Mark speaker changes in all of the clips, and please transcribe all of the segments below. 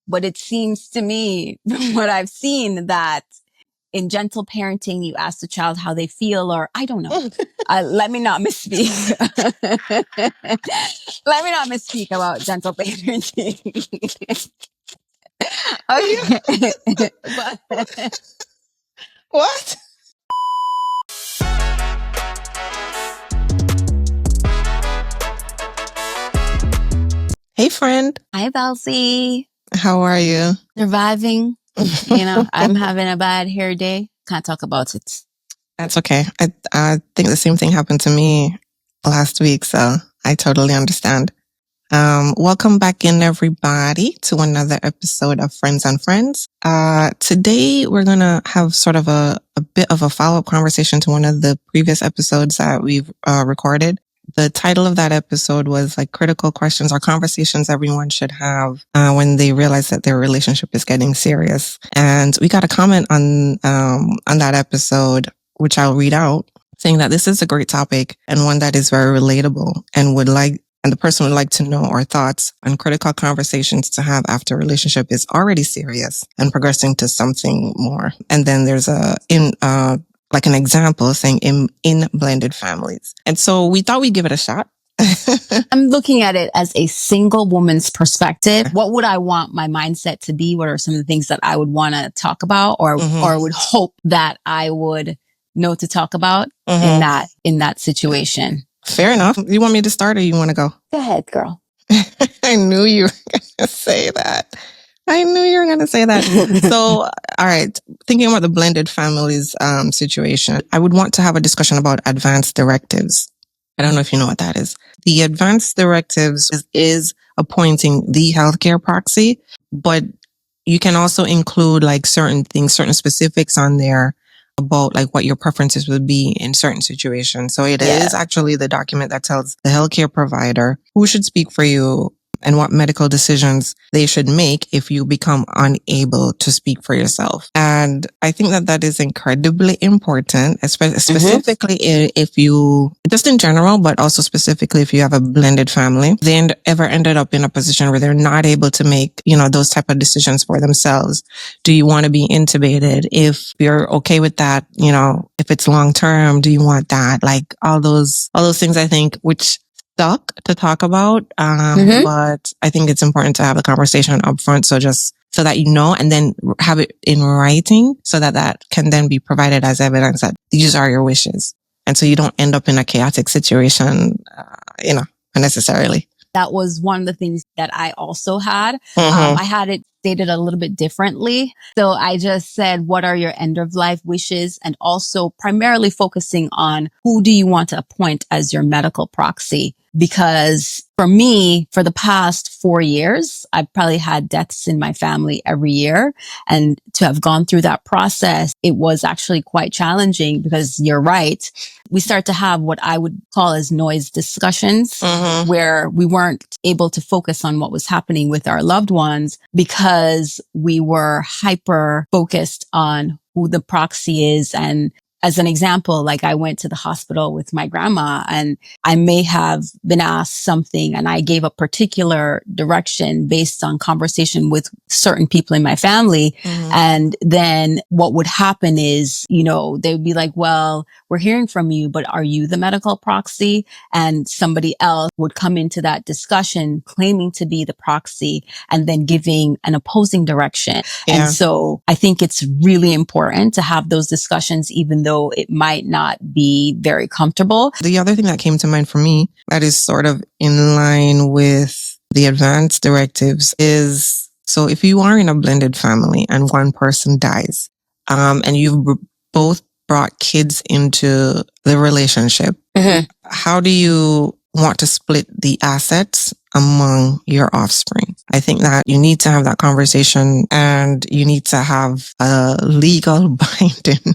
Speaker 1: But it seems to me, from what I've seen, that in gentle parenting, you ask the child how they feel, or I don't know. Let me not misspeak. Let me not misspeak about gentle parenting. Okay. But
Speaker 2: What? Hey, friend.
Speaker 1: hi, Belsie.
Speaker 2: How are you?
Speaker 1: Surviving. I'm having a bad hair day. Can't talk about it.
Speaker 2: That's okay. I think the same thing happened to me last week, so I totally understand. Welcome back in, everybody, to another episode of Frenz on Frenz. Today we're gonna have sort of a bit of a follow-up conversation to one of the previous episodes that we've recorded. The title of that episode was like critical questions or conversations everyone should have when they realize that their relationship is getting serious. And we got a comment on that episode, which I'll read out, saying that this is a great topic and one that is very relatable and the person would like to know our thoughts on critical conversations to have after a relationship is already serious and progressing to something more. And then there's like an example saying in blended families. And so we thought we'd give it a shot.
Speaker 1: I'm looking at it as a single woman's perspective. What would I want my mindset to be? What are some of the things that I would want to talk about or would hope that I would know to talk about in that situation?
Speaker 2: Fair enough. You want me to start or you want to go?
Speaker 1: Go ahead, girl.
Speaker 2: I knew you were going to say that. So, all right. Thinking about the blended families situation, I would want to have a discussion about advanced directives. I don't know if you know what that is. The advanced directives is appointing the healthcare proxy, but you can also include like certain things, certain specifics on there about like what your preferences would be in certain situations. So it is actually the document that tells the healthcare provider who should speak for you and what medical decisions they should make if you become unable to speak for yourself. And I think that is incredibly important, specifically if you, just in general, but also specifically if you have a blended family, they ever ended up in a position where they're not able to make, those type of decisions for themselves. Do you want to be intubated? If you're okay with that, if it's long term, do you want that? Like all those things, I think, which stuck to talk about. But I think it's important to have a conversation up front. So that and then have it in writing so that can then be provided as evidence that these are your wishes. And so you don't end up in a chaotic situation, unnecessarily.
Speaker 1: That was one of the things that I also had. I had it stated a little bit differently. So I just said, what are your end of life wishes? And also primarily focusing on who do you want to appoint as your medical proxy? Because for me, for the past 4 years, I've probably had deaths in my family every year. And to have gone through that process, it was actually quite challenging because you're right. We start to have what I would call as noise discussions where we weren't able to focus on what was happening with our loved ones because we were hyper focused on who the proxy is. And as an example, like I went to the hospital with my grandma and I may have been asked something and I gave a particular direction based on conversation with certain people in my family. And then what would happen is, they would be like, well, we're hearing from you, but are you the medical proxy? And somebody else would come into that discussion claiming to be the proxy and then giving an opposing direction. And so I think it's really important to have those discussions, even though it might not be very comfortable.
Speaker 2: The other thing that came to mind for me that is sort of in line with the advanced directives is, so if you are in a blended family and one person dies, and you've both brought kids into the relationship, how do you want to split the assets among your offspring? I think that you need to have that conversation and you need to have a legal binding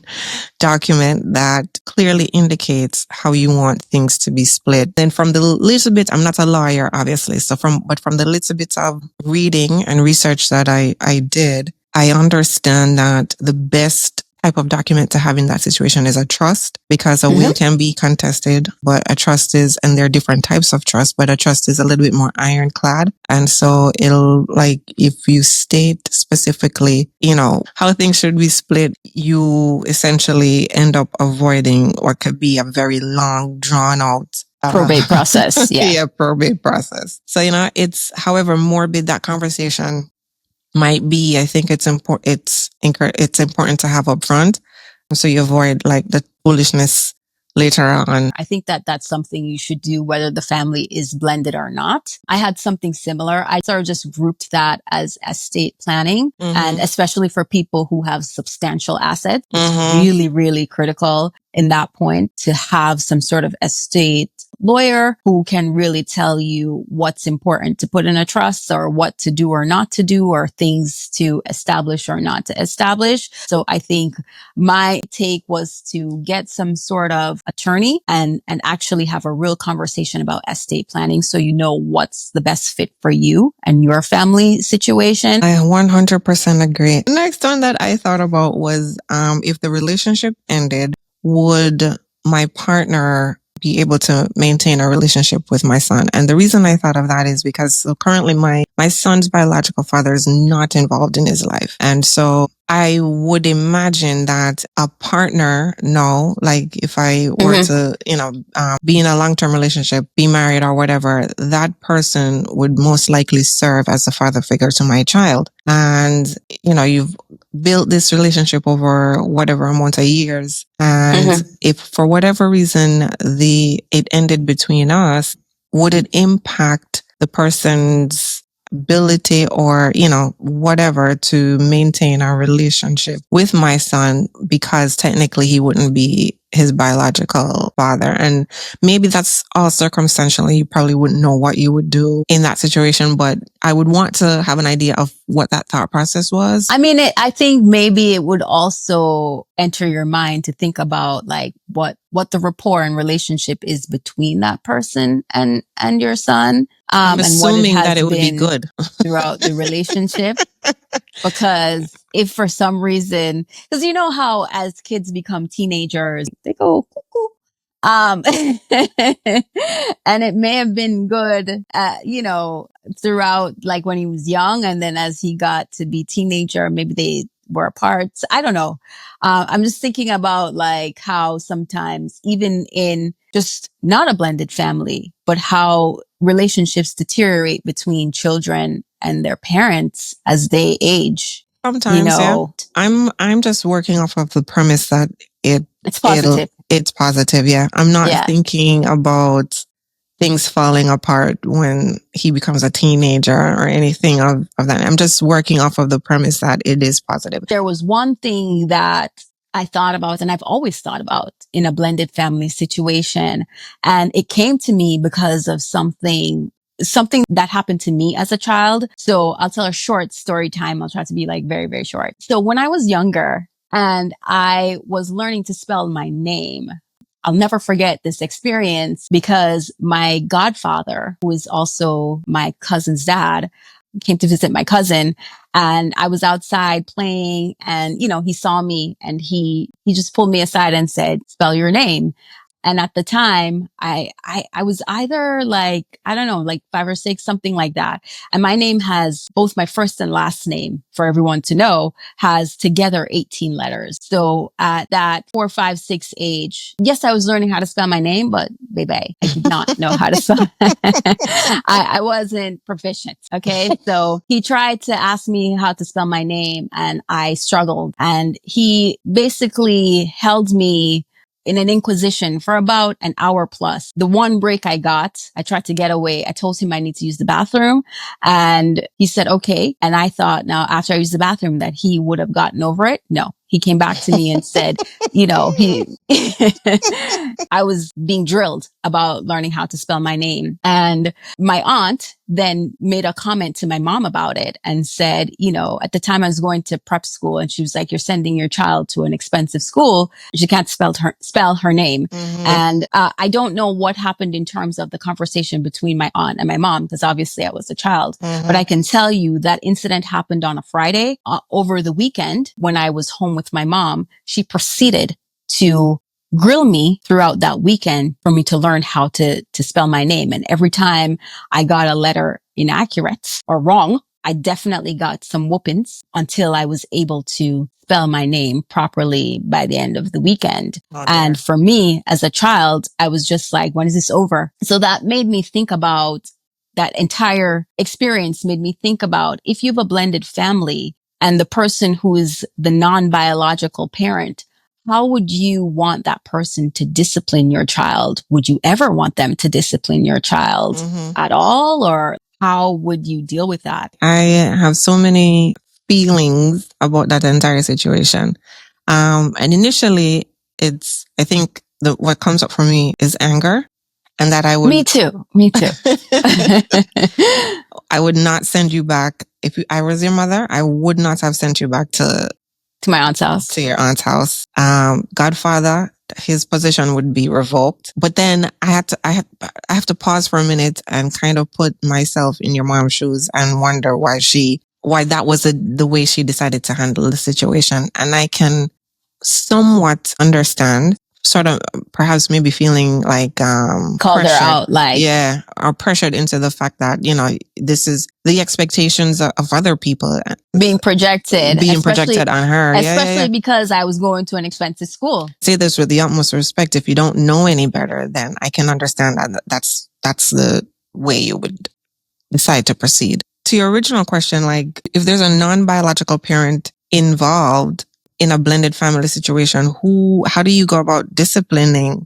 Speaker 2: document that clearly indicates how you want things to be split. Then from the little bit, I'm not a lawyer, obviously. But from the little bit of reading and research that I did, I understand that the best type of document to have in that situation is a trust, because a will can be contested, but a trust is, and there are different types of trust, but a trust is a little bit more ironclad. And so it'll, like, if you state specifically, how things should be split, you essentially end up avoiding what could be a very long, drawn out
Speaker 1: probate process.
Speaker 2: Yeah, probate process. So, it's however morbid that conversation might be, I think it's important. It's important to have upfront, so you avoid like the foolishness later on.
Speaker 1: I think that that's something you should do whether the family is blended or not. I had something similar. I sort of just grouped that as estate planning, and especially for people who have substantial assets, it's really, really critical in that point to have some sort of estate lawyer who can really tell you what's important to put in a trust, or what to do or not to do, or things to establish or not to establish. So I think my take was to get some sort of attorney and actually have a real conversation about estate planning, so you know what's the best fit for you and your family situation.
Speaker 2: I 100% agree. The next one that I thought about was if the relationship ended, would my partner be able to maintain a relationship with my son? And the reason I thought of that is because currently my son's biological father is not involved in his life. And so I would imagine that a partner, no, like if I were to, be in a long-term relationship, be married or whatever, that person would most likely serve as a father figure to my child. And, you've built this relationship over whatever amount of years. And if for whatever reason it ended between us, would it impact the person's ability or, whatever to maintain our relationship with my son, because technically he wouldn't be his biological father? And maybe that's all circumstantial. You probably wouldn't know what you would do in that situation, but I would want to have an idea of what that thought process was.
Speaker 1: I mean, I think maybe it would also enter your mind to think about like what the rapport and relationship is between that person and your son.
Speaker 2: I'm assuming that it would be good
Speaker 1: throughout the relationship. Because if for some reason, because you know how as kids become teenagers, they go cuckoo. And it may have been good, throughout, like when he was young, and then as he got to be teenager, maybe they were apart. I don't know. I'm just thinking about like how sometimes even in just not a blended family, but how relationships deteriorate between children and their parents as they age.
Speaker 2: Sometimes, yeah. I'm just working off of the premise that
Speaker 1: it's positive.
Speaker 2: It's positive, yeah. I'm not thinking about things falling apart when he becomes a teenager or anything of that. I'm just working off of the premise that it is positive.
Speaker 1: There was one thing that I thought about, and I've always thought about in a blended family situation, and it came to me because of something that happened to me as a child. So I'll tell a short story time. I'll try to be like very, very short. So when I was younger and I was learning to spell my name, I'll never forget this experience because my godfather, who is also my cousin's dad, came to visit my cousin, and I was outside playing, and, he saw me and he just pulled me aside and said, "Spell your name." And at the time, I was either like, I don't know, like 5 or 6, something like that. And my name has both my first and last name, for everyone to know, has together 18 letters. So at that 4, 5, 6 age, yes, I was learning how to spell my name, but baby, I did not know how to spell. I wasn't proficient. Okay. So he tried to ask me how to spell my name and I struggled, and he basically held me in an inquisition for about an hour plus. The one break I got, I tried to get away. I told him I need to use the bathroom, and he said, okay. And I thought now after I used the bathroom that he would have gotten over it. No, he came back to me and said, I was being drilled about learning how to spell my name. And my aunt then made a comment to my mom about it and said, at the time I was going to prep school, and she was like, "You're sending your child to an expensive school. She can't spell her name." And I don't know what happened in terms of the conversation between my aunt and my mom, because obviously I was a child. But I can tell you that incident happened on a Friday over the weekend when I was home with my mom, she proceeded to grill me throughout that weekend for me to learn how to spell my name. And every time I got a letter inaccurate or wrong, I definitely got some whoopings until I was able to spell my name properly by the end of the weekend.
Speaker 2: Oh,
Speaker 1: and for me as a child, I was just like, when is this over? So that made me think about that entire experience made me think about if you have a blended family and the person who is the non-biological parent, how would you want that person to discipline your child? Would you ever want them to discipline your child at all? Or how would you deal with that?
Speaker 2: I have so many feelings about that entire situation. And initially I think what comes up for me is anger, and that I would.
Speaker 1: Me too.
Speaker 2: I would not send you back. If I was your mother, I would not have sent you back to
Speaker 1: my aunt's house.
Speaker 2: To your aunt's house. Godfather, his position would be revoked. But then I have to pause for a minute and kind of put myself in your mom's shoes and wonder why that was the way she decided to handle the situation. And I can somewhat understand, sort of perhaps maybe feeling like
Speaker 1: called
Speaker 2: pressured.
Speaker 1: her out, like,
Speaker 2: yeah, or pressured into the fact that, you know, this is the expectations of other people
Speaker 1: being projected
Speaker 2: on her,
Speaker 1: especially because I was going to an expensive school.
Speaker 2: Say this with the utmost respect. If you don't know any better, then I can understand that that's the way you would decide to proceed. To your original question, like, if there's a non-biological parent involved in a blended family situation, how do you go about disciplining,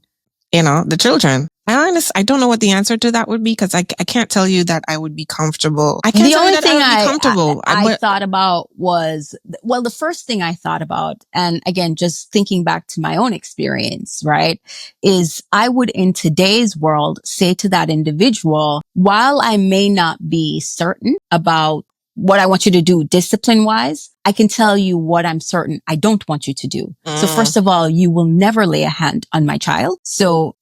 Speaker 2: you know, the children? I don't know what the answer to that would be, because I can't tell you that I would be comfortable. I can't
Speaker 1: the
Speaker 2: tell
Speaker 1: only
Speaker 2: you that
Speaker 1: thing
Speaker 2: I would be comfortable.
Speaker 1: I thought about was, well, the first thing I thought about, and again, just thinking back to my own experience, right, is I would in today's world say to that individual, while I may not be certain about what I want you to do discipline wise, I can tell you what I'm certain I don't want you to do. So first of all, you will never lay a hand on my child. So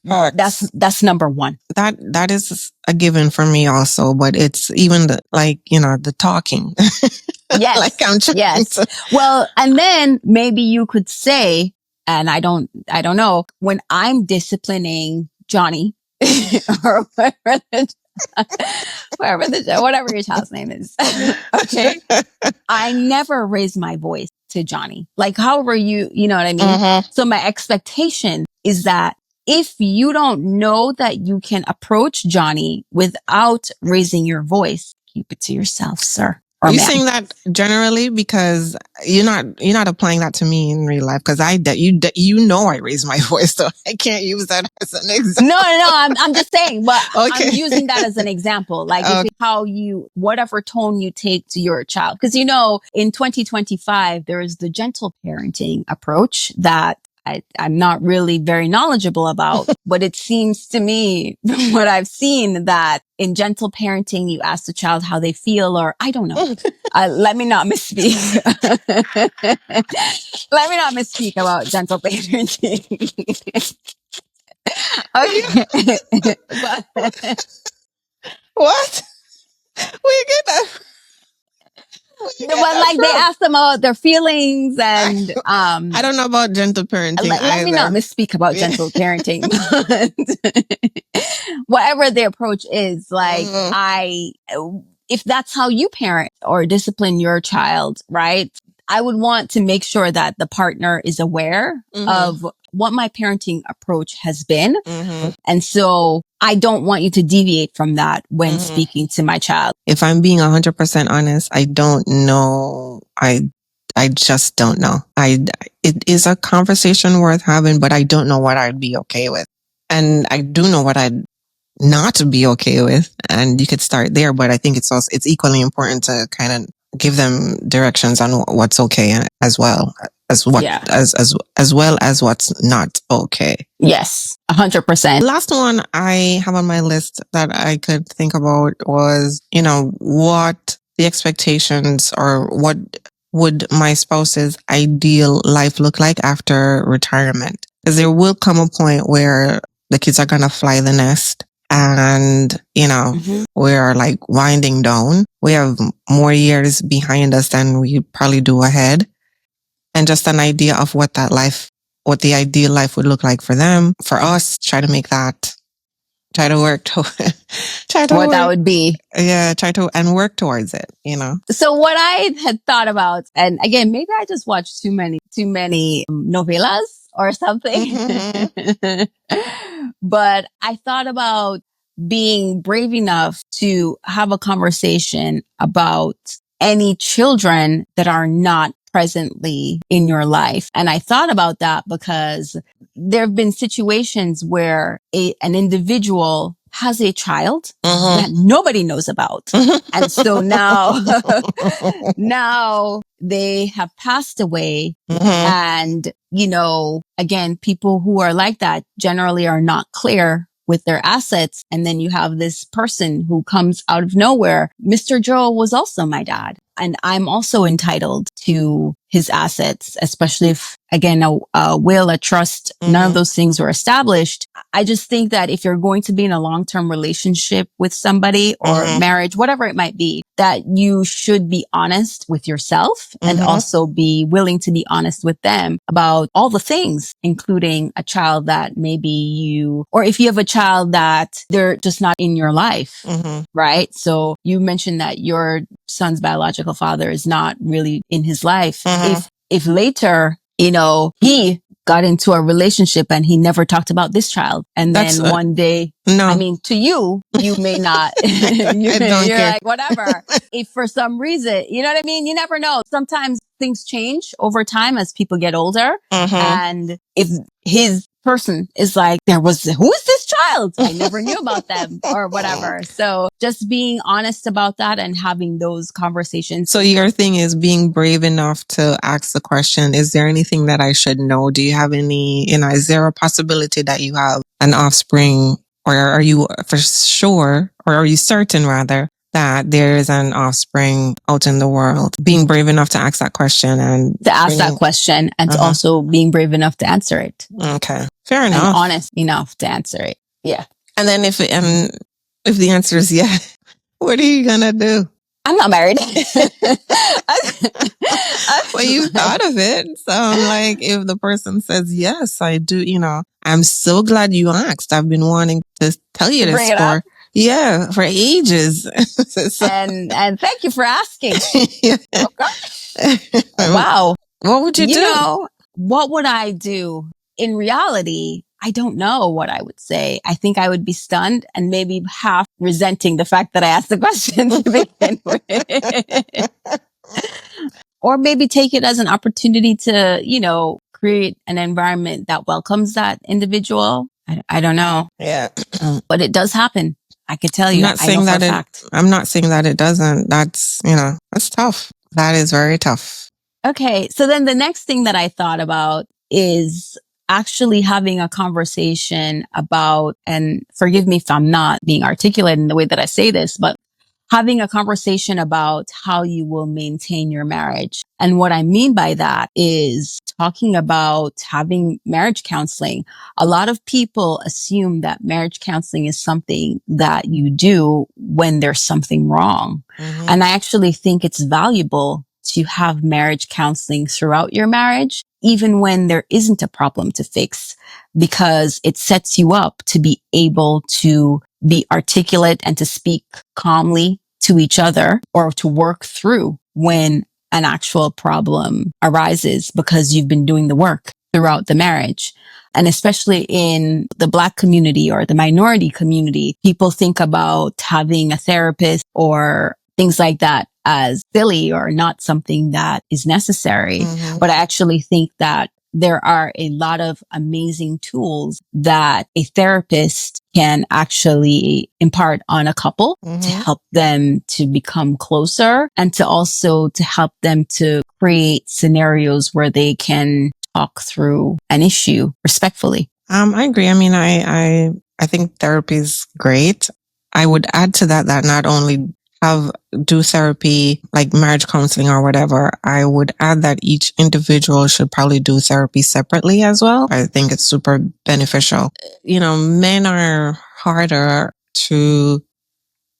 Speaker 1: that's number one. That
Speaker 2: is a given for me also, but it's even the talking.
Speaker 1: Yes.
Speaker 2: Like I'm trying to.
Speaker 1: Well, and then maybe you could say, and I don't know, when I'm disciplining Johnny or whatever your child's name is. Okay. I never raise my voice to Johnny. Like, however you know what I mean? So my expectation is that if you don't know that you can approach Johnny without raising your voice, keep it to yourself, sir.
Speaker 2: Are you saying that generally? Because you're not applying that to me in real life, because I raise my voice, so I can't use that as an example.
Speaker 1: No, I'm just saying, but okay. I'm using that as an example. Like whatever tone you take to your child. Because, you know, in 2025, there is the gentle parenting approach that I'm not really very knowledgeable about, but it seems to me from what I've seen that in gentle parenting, you ask the child how they feel, or I don't know. Let me not misspeak. Let me not misspeak about gentle parenting. Okay.
Speaker 2: What? We get that.
Speaker 1: But like they ask them about their feelings, and
Speaker 2: I don't know about gentle parenting.
Speaker 1: Let me not misspeak about gentle parenting. Whatever the approach is, like if that's how you parent or discipline your child, right? I would want to make sure that the partner is aware of what my parenting approach has been. And so I don't want you to deviate from that when speaking to my child.
Speaker 2: If I'm being 100% honest, I don't know. I just don't know. It is a conversation worth having, but I don't know what I'd be okay with. And I do know what I'd not be okay with. And you could start there, but I think it's equally important to kind of give them directions on what's okay as well as as well as what's not okay.
Speaker 1: Yes, 100%.
Speaker 2: Last one I have on my list that I could think about was, you know, what the expectations or what would my spouse's ideal life look like after retirement? Because there will come a point where the kids are going to fly the nest. And, you know, we're like winding down. We have more years behind us than we probably do ahead. and just an idea of what the ideal life would look like for them, for us. Try to work
Speaker 1: that would be.
Speaker 2: Yeah, and work towards it,
Speaker 1: So what I had thought about, and again, maybe I just watched too many novelas or something. But I thought about being brave enough to have a conversation about any children that are not presently in your life. And I thought about that because there have been situations where an individual has a child that nobody knows about. And so now they have passed away. And, again, people who are like that generally are not clear with their assets. And then you have this person who comes out of nowhere. Mr. Joe was also my dad, and I'm also entitled to his assets, especially if, again, a will, a trust, none of those things were established. I just think that if you're going to be in a long-term relationship with somebody or marriage, whatever it might be, that you should be honest with yourself and also be willing to be honest with them about all the things, including a child that maybe or if you have a child that they're just not in your life, right? So you mentioned that your son's biological father is not really in his life. If later, he got into a relationship and he never talked about this child. And then one day,
Speaker 2: no.
Speaker 1: I mean, to you may not, you're like, whatever. If for some reason, you know what I mean? You never know. Sometimes things change over time as people get older. And if his person is like, who is this child? I never knew about them or whatever. So just being honest about that and having those conversations.
Speaker 2: So your thing is being brave enough to ask the question, is there anything that I should know? Do you have any, is there a possibility that you have an offspring, or are you for sure, or are you certain rather, that there is an offspring out in the world? Being brave enough to ask that question and
Speaker 1: to ask that question and to also being brave enough to answer it.
Speaker 2: Okay. Fair enough.
Speaker 1: And honest enough to answer it. Yeah.
Speaker 2: And then if the answer is yes, what are you gonna do?
Speaker 1: I'm not married.
Speaker 2: Well, you thought of it. So like, if the person says, yes, I do, I'm so glad you asked. I've been wanting to tell you this for ages.
Speaker 1: And thank you for asking.
Speaker 2: Yeah.
Speaker 1: Oh, gosh. Wow.
Speaker 2: What would you do?
Speaker 1: What would I do? In reality, I don't know what I would say. I think I would be stunned and maybe half resenting the fact that I asked the question to begin with. Or maybe take it as an opportunity to, create an environment that welcomes that individual. I don't know.
Speaker 2: Yeah.
Speaker 1: But it does happen. I could tell you.
Speaker 2: I'm not saying that it doesn't. That's, that's tough. That is very tough.
Speaker 1: Okay. So then the next thing that I thought about is actually having a conversation about, and forgive me if I'm not being articulate in the way that I say this, but having a conversation about how you will maintain your marriage. And what I mean by that is talking about having marriage counseling. A lot of people assume that marriage counseling is something that you do when there's something wrong. And I actually think it's valuable to have marriage counseling throughout your marriage, even when there isn't a problem to fix, because it sets you up to be able to be articulate and to speak calmly to each other, or to work through when an actual problem arises, because you've been doing the work throughout the marriage. And especially in the Black community or the minority community, people think about having a therapist or things like that as silly or not something that is necessary. But I actually think that there are a lot of amazing tools that a therapist can actually impart on a couple to help them to become closer, and to also to help them to create scenarios where they can talk through an issue respectfully.
Speaker 2: I agree. I mean, I think therapy is great. I would add to that not only do therapy like marriage counseling or whatever, I would add that each individual should probably do therapy separately as well. I think it's super beneficial. Men are harder to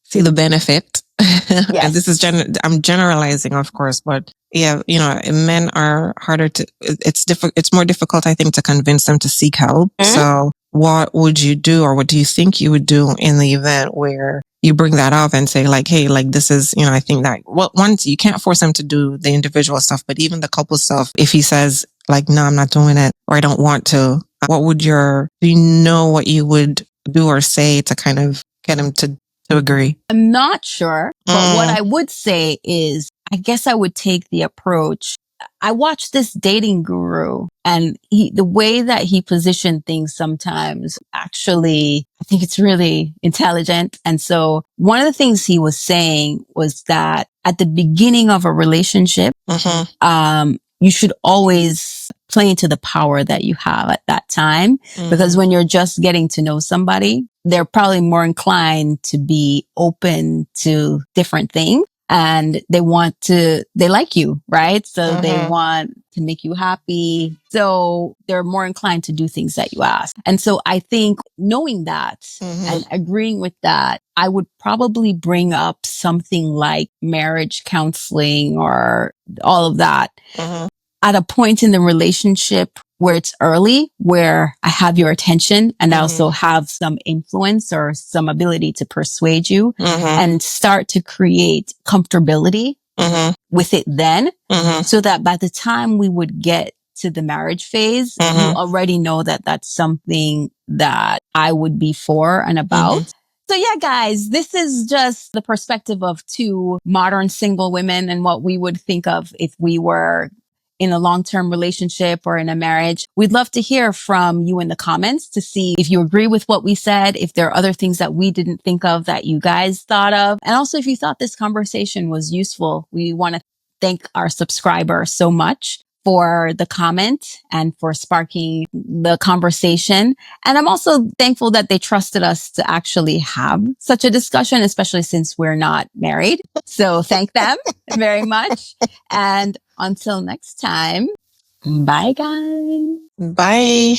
Speaker 2: see the benefit And this is I'm generalizing, of course, but yeah, men are harder to, it's more difficult, I think, to convince them to seek help. So what would you do, or what do you think you would do in the event where you bring that up and say like, hey, like this is, I think that, well, once you can't force him to do the individual stuff, but even the couple stuff, if he says like, no, I'm not doing it, or I don't want to, do you know what you would do or say to kind of get him to agree?
Speaker 1: I'm not sure, but what I would say is, I guess I would take the approach. I watched this dating guru, and the way that he positioned things sometimes, actually, I think it's really intelligent. And so one of the things he was saying was that at the beginning of a relationship, you should always play into the power that you have at that time. Because when you're just getting to know somebody, they're probably more inclined to be open to different things, and they like you, right? So they want to make you happy. So they're more inclined to do things that you ask. And so I think knowing that and agreeing with that, I would probably bring up something like marriage counseling or all of that at a point in the relationship where it's early, where I have your attention and I also have some influence or some ability to persuade you, and start to create comfortability with it then, so that by the time we would get to the marriage phase, you already know that that's something that I would be for and about. So yeah, guys, this is just the perspective of two modern single women and what we would think of if we were in a long-term relationship or in a marriage. We'd love to hear from you in the comments to see if you agree with what we said, if there are other things that we didn't think of that you guys thought of. And also, if you thought this conversation was useful, we want to thank our subscribers so much for the comment and for sparking the conversation. And I'm also thankful that they trusted us to actually have such a discussion, especially since we're not married. So thank them very much. And until next time, bye guys.
Speaker 2: Bye.